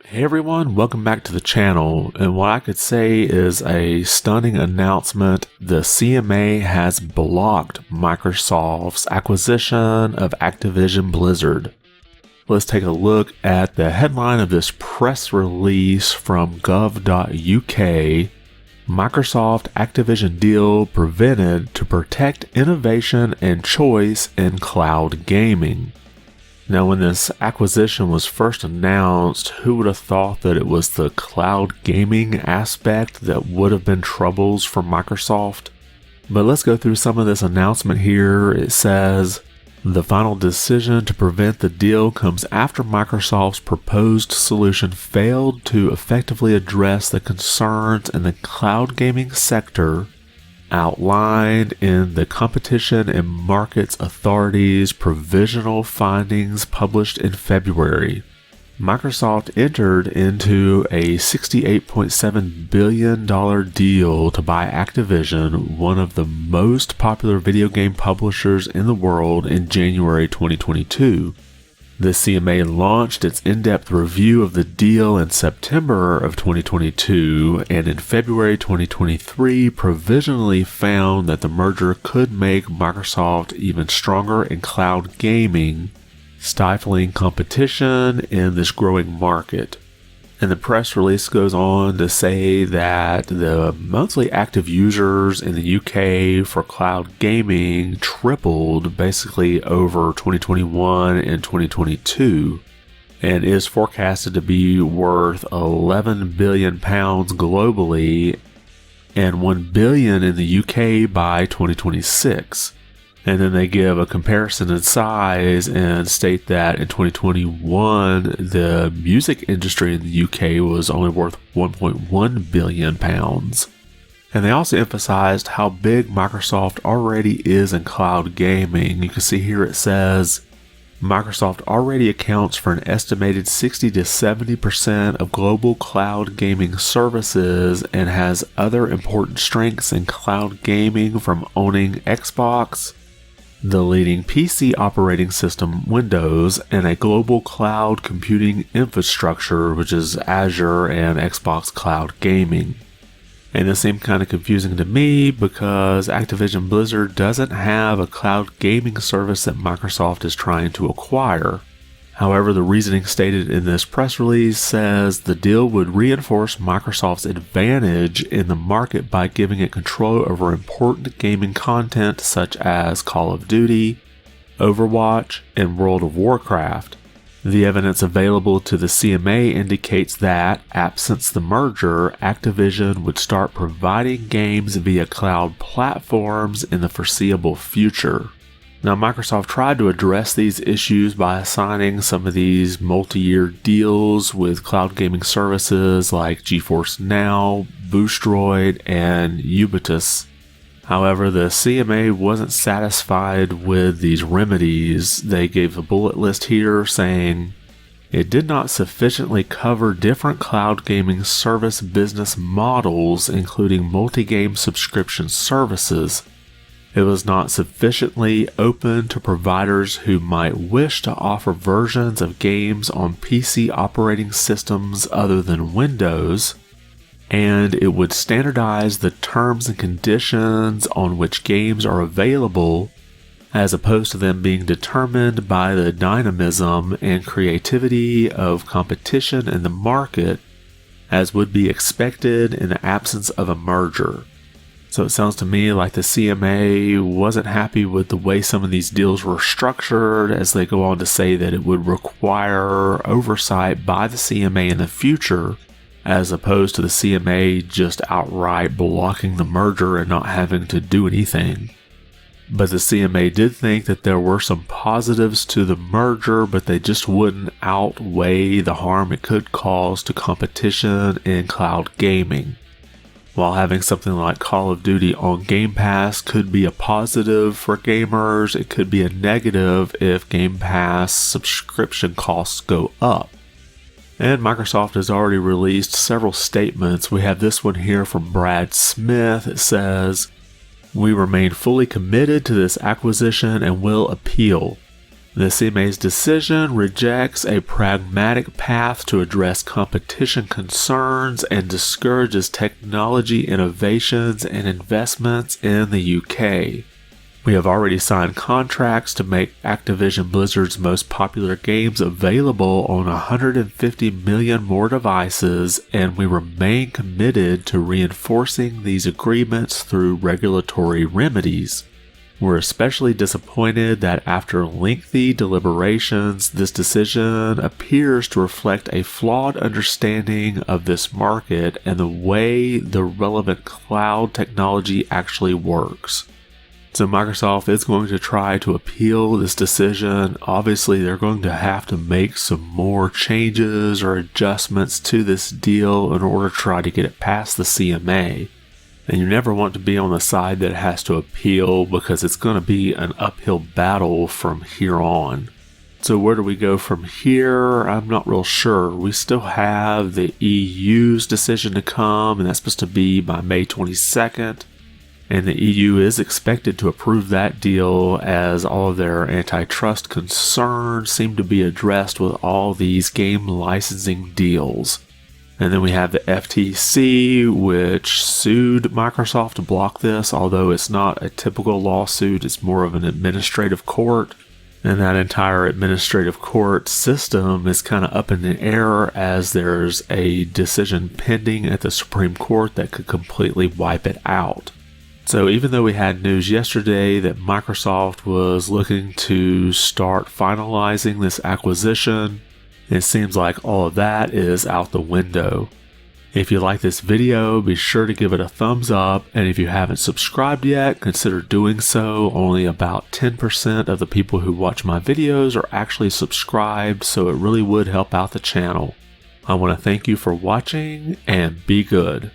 Hey everyone, welcome back to the channel, and what I could say is a stunning announcement. The CMA has blocked Microsoft's acquisition of Activision Blizzard. Let's take a look at the headline of this press release from gov.uk. Microsoft Activision deal prevented to protect innovation and choice in cloud gaming. Now, when this acquisition was first announced, who would have thought that it was the cloud gaming aspect that would have been troubles for Microsoft? But let's go through some of this announcement here. It says, the final decision to prevent the deal comes after Microsoft's proposed solution failed to effectively address the concerns in the cloud gaming sector outlined in the Competition and Markets Authority's provisional findings published in February. Microsoft entered into a $68.7 billion deal to buy Activision, one of the most popular video game publishers in the world, in January 2022. The CMA launched its in-depth review of the deal in September of 2022, and in February 2023 provisionally found that the merger could make Microsoft even stronger in cloud gaming, stifling competition in this growing market. And the press release goes on to say that the monthly active users in the UK for cloud gaming tripled basically over 2021 and 2022 and is forecasted to be worth £11 billion globally and $1 billion in the UK by 2026. And then they give a comparison in size and state that in 2021, the music industry in the UK was only worth £1.1 billion. And they also emphasized how big Microsoft already is in cloud gaming. You can see here it says, Microsoft already accounts for an estimated 60 to 70% of global cloud gaming services and has other important strengths in cloud gaming, from owning Xbox, the leading PC operating system Windows, and a global cloud computing infrastructure, which is Azure and Xbox Cloud Gaming. And this seemed kind of confusing to me because Activision Blizzard doesn't have a cloud gaming service that Microsoft is trying to acquire. However, the reasoning stated in this press release says the deal would reinforce Microsoft's advantage in the market by giving it control over important gaming content such as Call of Duty, Overwatch, and World of Warcraft. The evidence available to the CMA indicates that, absent the merger, Activision would start providing games via cloud platforms in the foreseeable future. Now, Microsoft tried to address these issues by assigning some of these multi-year deals with cloud gaming services like GeForce Now, Boostroid, and Ubitus. However, the CMA wasn't satisfied with these remedies. They gave a bullet list here saying, it did not sufficiently cover different cloud gaming service business models, including multi-game subscription services. It was not sufficiently open to providers who might wish to offer versions of games on PC operating systems other than Windows, and it would standardize the terms and conditions on which games are available, as opposed to them being determined by the dynamism and creativity of competition in the market, as would be expected in the absence of a merger. So it sounds to me like the CMA wasn't happy with the way some of these deals were structured, as they go on to say that it would require oversight by the CMA in the future, as opposed to the CMA just outright blocking the merger and not having to do anything. But the CMA did think that there were some positives to the merger, but they just wouldn't outweigh the harm it could cause to competition in cloud gaming. While having something like Call of Duty on Game Pass could be a positive for gamers, it could be a negative if Game Pass subscription costs go up. And Microsoft has already released several statements. We have this one here from Brad Smith. It says, "We remain fully committed to this acquisition and will appeal. The CMA's decision rejects a pragmatic path to address competition concerns and discourages technology innovations and investments in the UK. We have already signed contracts to make Activision Blizzard's most popular games available on 150 million more devices, and we remain committed to reinforcing these agreements through regulatory remedies. We're especially disappointed that after lengthy deliberations, this decision appears to reflect a flawed understanding of this market and the way the relevant cloud technology actually works. So Microsoft is going to try to appeal this decision. Obviously, they're going to have to make some more changes or adjustments to this deal in order to try to get it past the CMA. And you never want to be on the side that has to appeal because it's going to be an uphill battle from here on. So where do we go from here? I'm not real sure. We still have the EU's decision to come, and that's supposed to be by May 22nd. And the EU is expected to approve that deal as all of their antitrust concerns seem to be addressed with all these game licensing deals. And then we have the FTC, which sued Microsoft to block this, although it's not a typical lawsuit, it's more of an administrative court. And that entire administrative court system is kind of up in the air as there's a decision pending at the Supreme Court that could completely wipe it out. So even though we had news yesterday that Microsoft was looking to start finalizing this acquisition, it seems like all of that is out the window. If you like this video, be sure to give it a thumbs up, and if you haven't subscribed yet, consider doing so. Only about 10% of the people who watch my videos are actually subscribed, so it really would help out the channel. I want to thank you for watching, and be good.